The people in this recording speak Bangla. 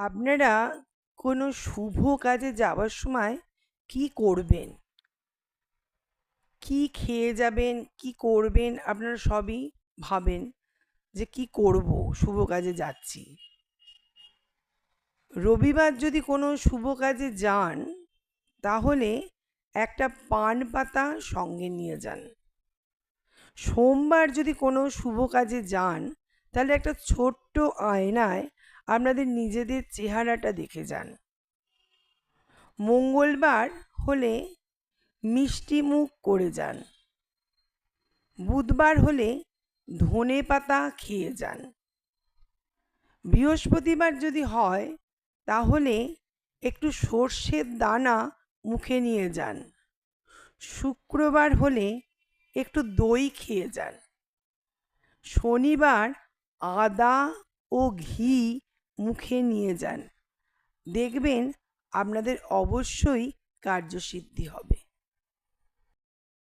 আপনারা কোনো শুভ কাজে যাওয়ার সময় কি করবেন, কি খেয়ে যাবেন, কি করবেন, আপনারা সবই ভাবেন যে কি করব, শুভ কাজে যাচ্ছি। রবিবার যদি কোনো শুভ কাজে যান তাহলে একটা পান পাতা সঙ্গে নিয়ে যান। সোমবার যদি কোনো শুভ কাজে যান তাহলে একটা ছোট্ট আয়নায় আপনাদের নিজেদের চেহারাটা দেখে যান। মঙ্গলবার হলে মিষ্টি মুখ করে যান। বুধবার হলে ধনে পাতা খেয়ে যান। বৃহস্পতিবার যদি হয় তাহলে একটু সর্ষের দানা মুখে নিয়ে যান। শুক্রবার হলে একটু দই খেয়ে যান। শনিবার আদা ও ঘি মুখে নিয়ে যান। দেখবেন আপনাদের অবশ্যই কার্যসিদ্ধি হবে।